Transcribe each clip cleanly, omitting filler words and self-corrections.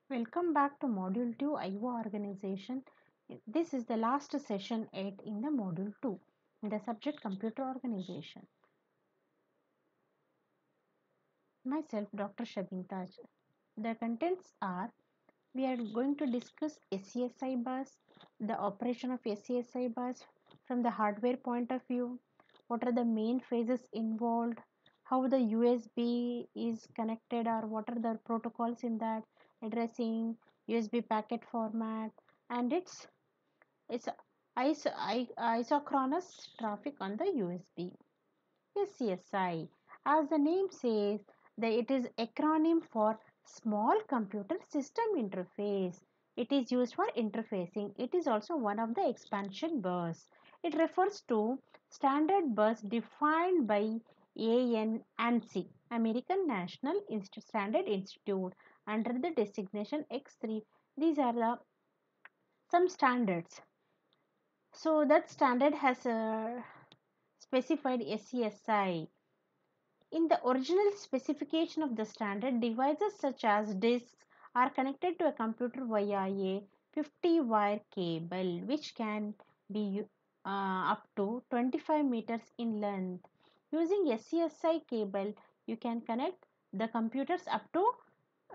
Welcome back to Module 2 IO Organization. This is the last session 8 in the Module 2 in the subject Computer Organization. Myself, Dr. Shabin Taj. The contents are we are going to discuss SCSI bus, the operation of SCSI bus from the hardware point of view, what are the main phases involved, how the USB is connected or what are the protocols in that, addressing USB packet format, and its isochronous traffic on the USB. SCSI, as the name says, it is acronym for Small Computer System Interface. It is used for interfacing. It is also one of the expansion bus. It refers to standard bus defined by ANSI, American National Standard Institute, under the designation X3. These are the some standards. So that standard has specified SCSI. In the original specification of the standard, devices such as disks are connected to a computer via a 50-wire cable which can be up to 25 meters in length. Using SCSI cable, you can connect the computers up to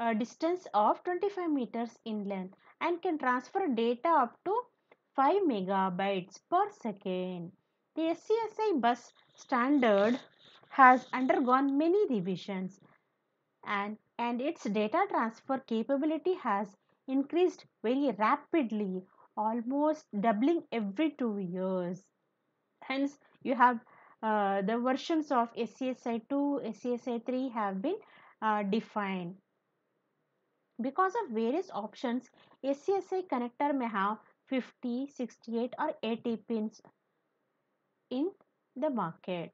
a distance of 25 meters in length and can transfer data up to 5 megabytes per second. The SCSI bus standard has undergone many revisions and its data transfer capability has increased very rapidly, almost doubling every 2 years. Hence, you have the versions of SCSI 2, SCSI 3 have been defined. Because of various options, SCSI connector may have 50, 68 or 80 pins in the market.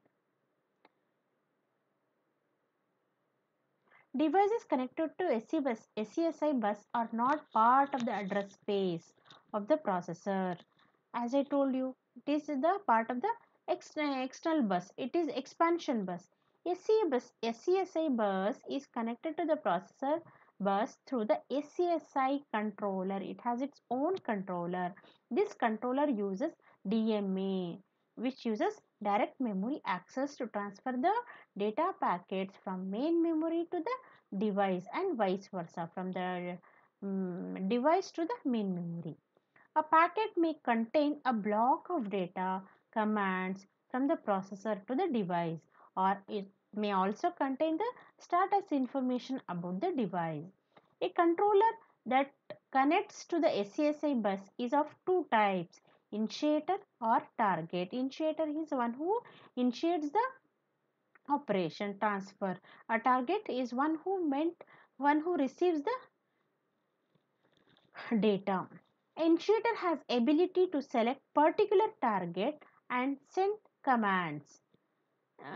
Devices connected to SCSI bus are not part of the address space of the processor. As I told you, it is the part of the external bus. It is expansion bus. SCSI bus is connected to the processor bus through the SCSI controller. It has its own controller. This controller uses DMA, which uses direct memory access to transfer the data packets from main memory to the device and vice versa from the device to the main memory. A packet may contain a block of data commands from the processor to the device, or it may also contain the status information about the device. A controller that connects to the SCSI bus is of two types: initiator or target. Initiator is one who initiates the operation transfer. A target is one who receives the data. Initiator has ability to select particular target and send commands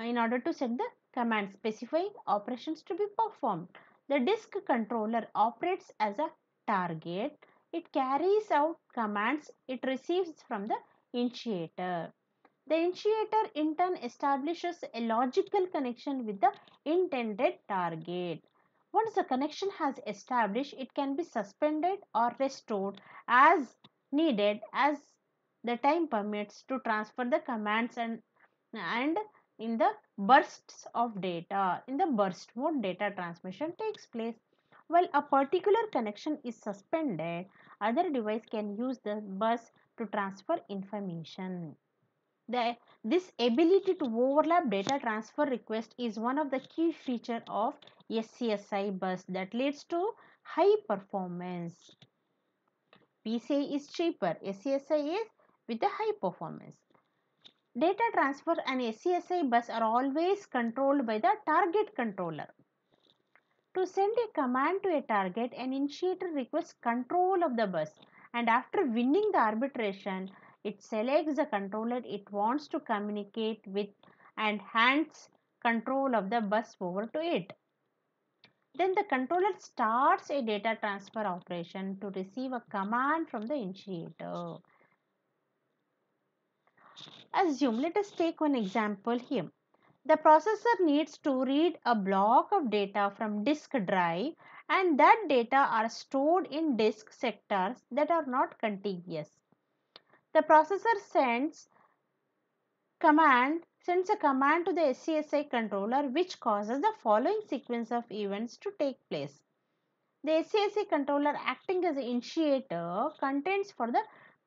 in order to set the command specifying operations to be performed. The disk controller operates as a target. It carries out commands it receives from the initiator. The initiator in turn establishes a logical connection with the intended target. Once the connection has established, it can be suspended or restored as needed as the time permits to transfer the commands and in the bursts of data. In the burst mode, data transmission takes place. While a particular connection is suspended, other device can use the bus to transfer information. This ability to overlap data transfer request is one of the key features of SCSI bus that leads to high performance. PCI is cheaper, SCSI is with a high performance. Data transfer and SCSI bus are always controlled by the target controller. To send a command to a target, an initiator requests control of the bus, and after winning the arbitration, it selects the controller it wants to communicate with and hands control of the bus over to it. Then the controller starts a data transfer operation to receive a command from the initiator. Let us take one example here. The processor needs to read a block of data from disk drive and that data are stored in disk sectors that are not contiguous. The processor sends a command to the SCSI controller which causes the following sequence of events to take place. The SCSI controller acting as an initiator contends for the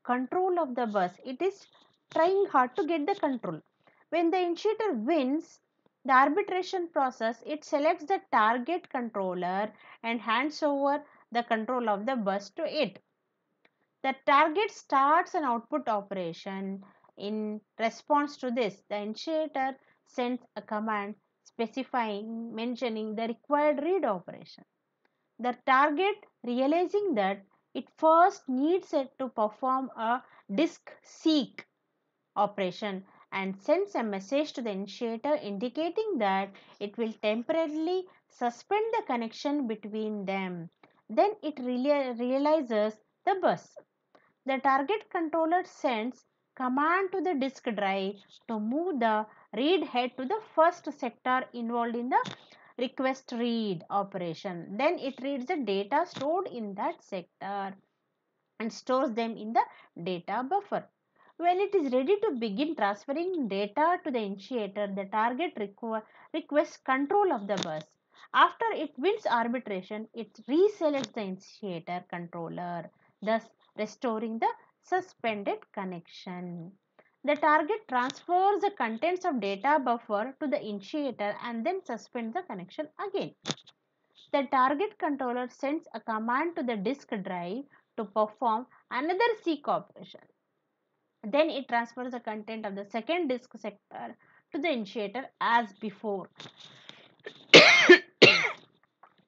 control of the bus. It is trying hard to get the control. When the initiator wins the arbitration process, it selects the target controller and hands over the control of the bus to it. The target starts an output operation. In response to this, the initiator sends a command mentioning the required read operation. The target, realizing that it first needs it to perform a disk seek operation, and sends a message to the initiator indicating that it will temporarily suspend the connection between them. Then it realizes the bus. The target controller sends command to the disk drive to move the read head to the first sector involved in the request read operation. Then it reads the data stored in that sector and stores them in the data buffer. When it is ready to begin transferring data to the initiator, the target requests control of the bus. After it wins arbitration, it reselects the initiator controller, thus restoring the suspended connection. The target transfers the contents of data buffer to the initiator and then suspends the connection again. The target controller sends a command to the disk drive to perform another seek operation. Then it transfers the content of the second disk sector to the initiator as before.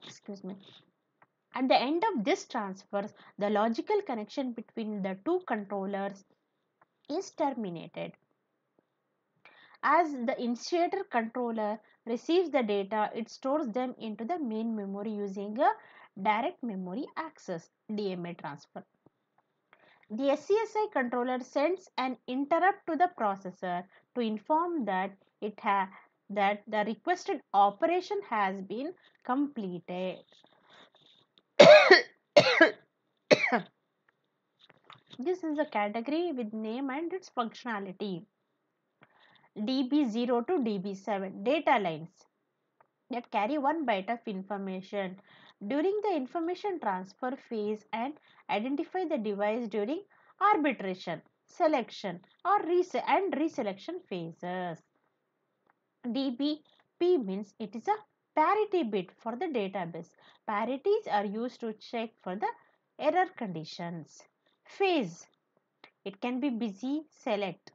Excuse me. At the end of this transfer, the logical connection between the two controllers is terminated. As the initiator controller receives the data, it stores them into the main memory using a direct memory access DMA transfer. The SCSI controller sends an interrupt to the processor to inform that that the requested operation has been completed. This is a category with name and its functionality. DB0 to DB7 data lines that carry 1 byte of information during the information transfer phase and identify the device during arbitration, selection or reselection phases. DBP means it is a parity bit for the database. Parities are used to check for the error conditions. Phase, it can be busy, select.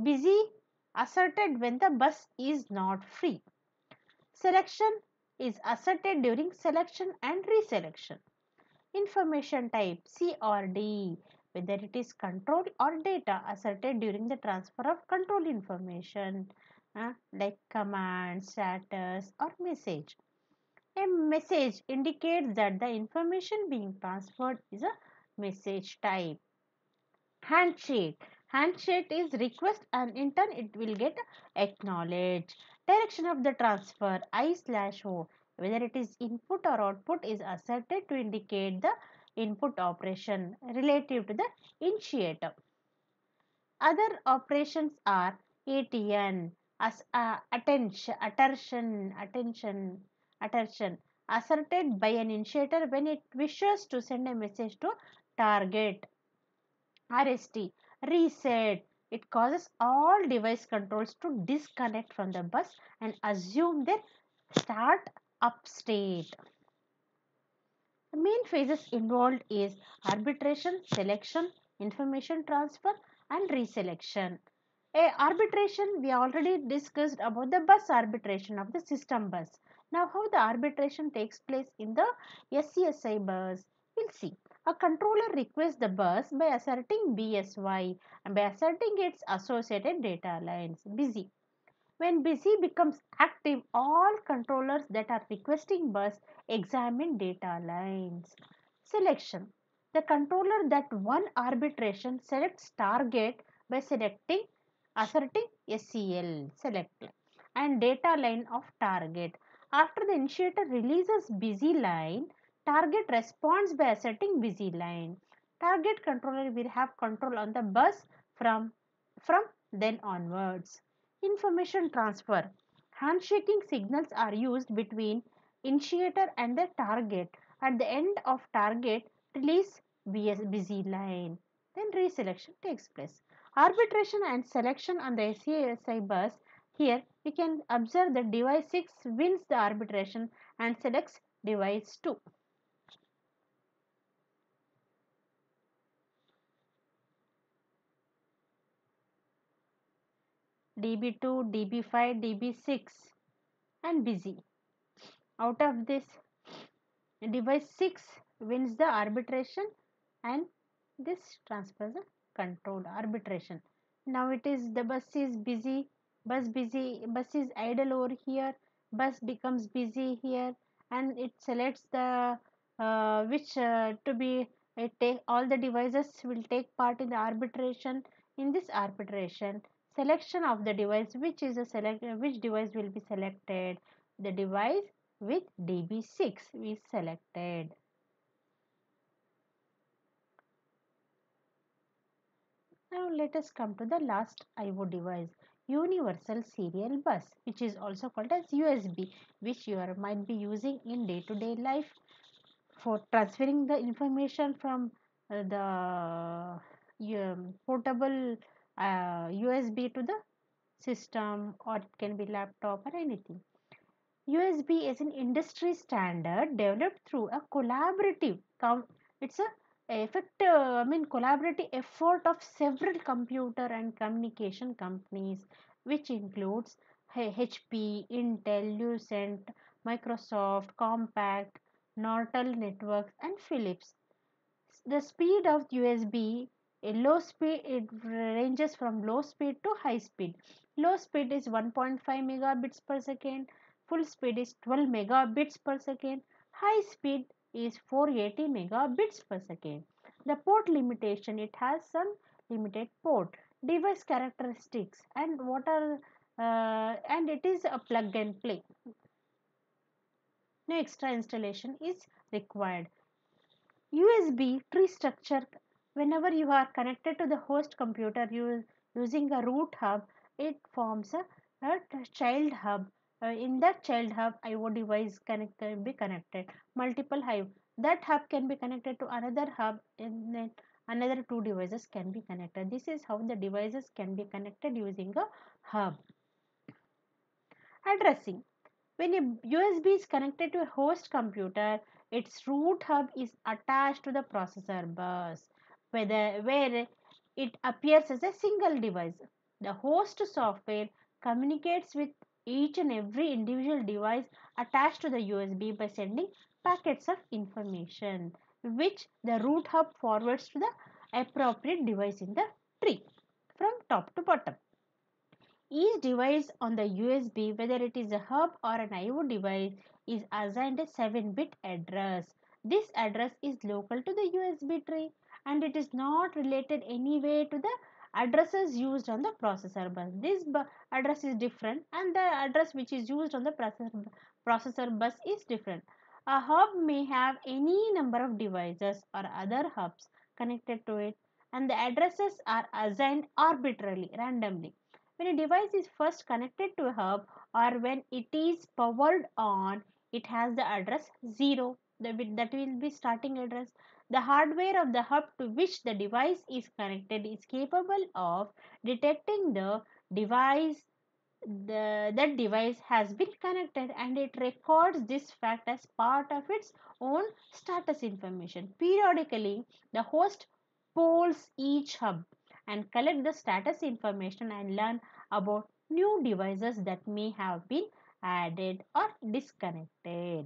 Busy asserted when the bus is not free. Selection is asserted during selection and reselection. Information type C or D, whether it is control or data asserted during the transfer of control information like command, status or message. A message indicates that the information being transferred is a message type. Handshake. Handshake is request and in turn it will get acknowledged. Direction of the transfer I/O. Whether it is input or output is asserted to indicate the input operation relative to the initiator. Other operations are ATN, attention, asserted by an initiator when it wishes to send a message to target. RST, reset. It causes all device controls to disconnect from the bus and assume their start up state. The main phases involved is arbitration, selection, information transfer and reselection. Arbitration, we already discussed about the bus arbitration of the system bus. Now how the arbitration takes place in the SCSI bus, we'll see. A controller requests the bus by asserting BSY and by asserting its associated data lines, busy. When busy becomes active, all controllers that are requesting bus examine data lines. Selection. The controller that won arbitration selects target by asserting SCL, select, and data line of target. After the initiator releases busy line, Target responds by asserting busy line. Target controller will have control on the bus from, from then onwards. Information transfer. Handshaking signals are used between initiator and the target. At the end of target, release busy line. Then reselection takes place. Arbitration and selection on the SASI bus. Here we can observe that device 6 wins the arbitration and selects device 2. DB2, DB5, DB6 and busy. Out of this, device 6 wins the arbitration and this transfers the control arbitration. Now it is the bus is busy, bus is idle over here, bus becomes busy here and it selects the which to be it take all the devices will take part in the arbitration. In this arbitration, selection of the device which is a select which device will be selected, the device with DB6 is selected. Now let us come to the last IO device, Universal Serial Bus, which is also called as USB, which you might be using in day-to-day life for transferring the information from the portable USB to the system, or it can be laptop or anything. USB is an industry standard developed through a collaborative it's a collaborative effort of several computer and communication companies, which includes HP, Intel, Lucent, Microsoft, Compaq, Nortel Networks and Philips. The speed of USB, a low speed, it ranges from low speed to high speed. Low speed is 1.5 megabits per second, full speed is 12 megabits per second, high speed is 480 megabits per second. The port limitation, it has some limited port. Device characteristics and what are and it is a plug and play. No extra installation is required. USB tree structure, whenever you are connected to the host computer using a root hub, it forms a child hub. In that child hub, IO device can be connected. Multiple hub. That hub can be connected to another hub and then another two devices can be connected. This is how the devices can be connected using a hub. Addressing. When a USB is connected to a host computer, its root hub is attached to the processor bus, where it appears as a single device. The host software communicates with each and every individual device attached to the USB by sending packets of information, which the root hub forwards to the appropriate device in the tree from top to bottom. Each device on the USB, whether it is a hub or an IO device, is assigned a 7-bit address. This address is local to the USB tree and it is not related anyway to the addresses used on the processor bus. This address is different and the address which is used on the processor bus is different. A hub may have any number of devices or other hubs connected to it, and the addresses are assigned arbitrarily, randomly. When a device is first connected to a hub or when it is powered on, it has the address 0. That will be starting address. The hardware of the hub to which the device is connected is capable of detecting the device that device has been connected, and it records this fact as part of its own status information. Periodically, the host polls each hub and collect the status information and learn about new devices that may have been added or disconnected.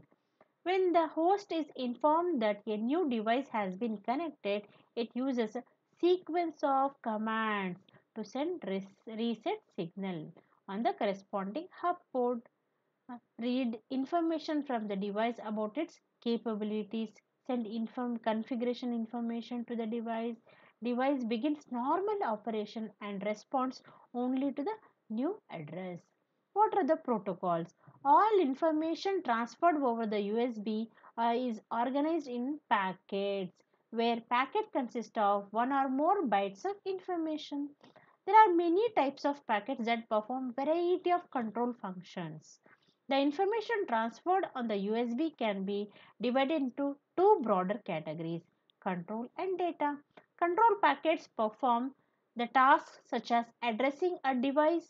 When the host is informed that a new device has been connected, it uses a sequence of commands to send reset signal on the corresponding hub port. Read information from the device about its capabilities, send configuration information to the device. Device begins normal operation and responds only to the new address. What are the protocols? All information transferred over the USB is organized in packets, where packet consists of one or more bytes of information. There are many types of packets that perform variety of control functions. The information transferred on the USB can be divided into two broader categories: control and data. Control packets perform the tasks such as addressing a device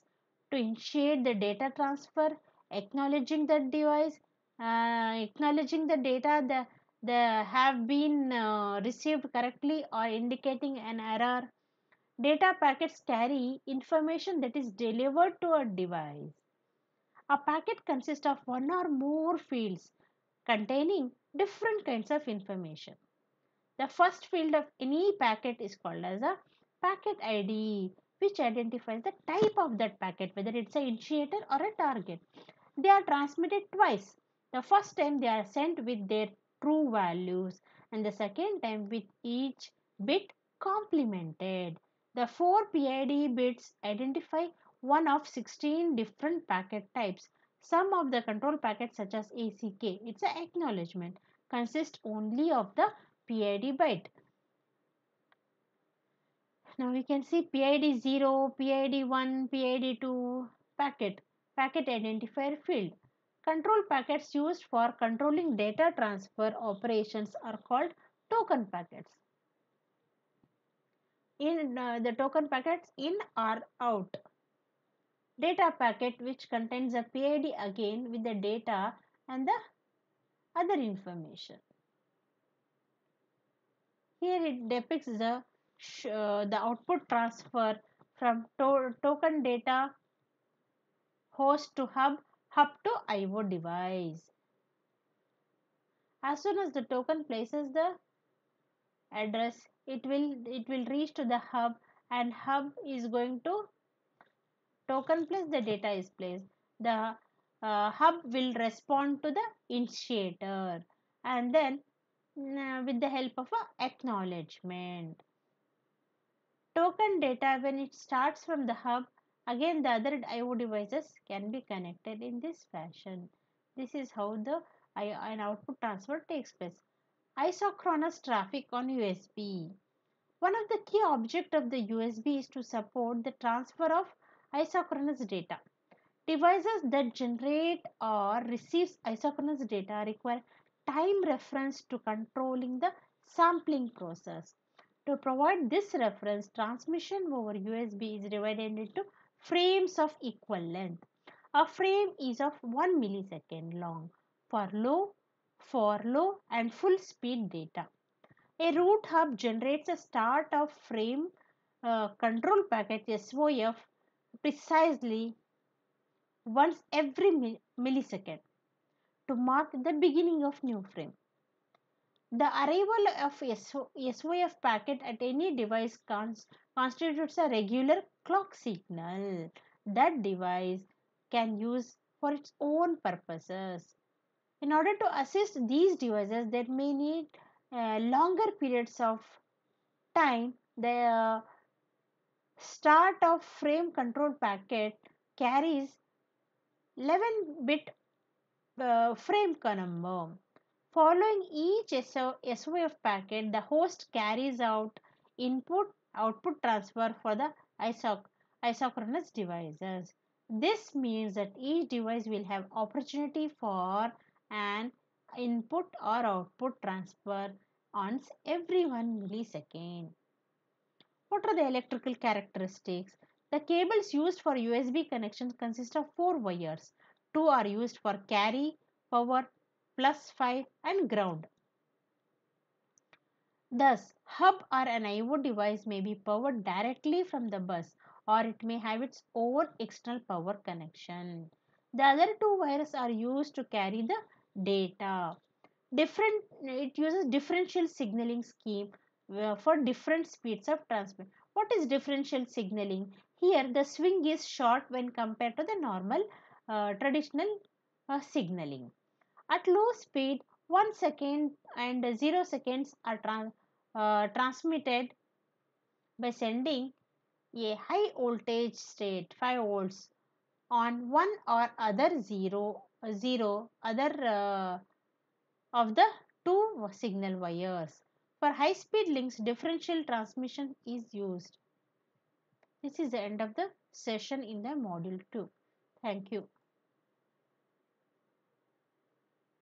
to initiate the data transfer, acknowledging the device, acknowledging the data that have been received correctly, or indicating an error. Data packets carry information that is delivered to a device. A packet consists of one or more fields containing different kinds of information. The first field of any packet is called as a packet ID, which identifies the type of that packet, whether it's an initiator or a target. They are transmitted twice. The first time they are sent with their true values, and the second time with each bit complemented. The four PID bits identify one of 16 different packet types. Some of the control packets, such as ACK, it's an acknowledgement, consist only of the PID byte. Now we can see PID 0, PID 1, PID 2, packet identifier field. Control packets used for controlling data transfer operations are called token packets. In the token packets in or out. Data packet, which contains a PID again with the data and the other information. Here it depicts the output transfer from token data host to hub to IO device. As soon as the token places the address, it will reach to the hub, and hub is going to token place the data is placed. The hub will respond to the initiator, and then with the help of a acknowledgement. Token data, when it starts from the hub, again the other IO devices can be connected in this fashion. This is how the an output transfer takes place. Isochronous traffic on USB. One of the key objects of the USB is to support the transfer of isochronous data. Devices that generate or receive isochronous data require time reference to controlling the sampling process. To provide this reference, transmission over USB is divided into frames of equal length. A frame is of 1 millisecond long for low and full speed data. A root hub generates a start of frame control packet SOF precisely once every millisecond to mark the beginning of new frame. The arrival of SOF packet at any device constitutes a regular clock signal that device can use for its own purposes. In order to assist these devices that may need longer periods of time, the start of frame control packet carries 11-bit frame number. Following each SOF packet, the host carries out input-output transfer for the isochronous devices. This means that each device will have opportunity for an input or output transfer once every 1 millisecond. What are the electrical characteristics? The cables used for USB connections consist of 4 wires. 2 are used for carry, power, plus 5 and ground. Thus, hub or an IO device may be powered directly from the bus, or it may have its own external power connection. The other 2 wires are used to carry the data. It uses differential signaling scheme for different speeds of transmit. What is differential signaling? Here the swing is short when compared to the normal traditional signaling. At low speed, 1 second and 0 seconds are transmitted by sending a high voltage state 5 volts on one or other zero other of the two signal wires. For high speed links, differential transmission is used. This is the end of the session in the module 2. Thank you.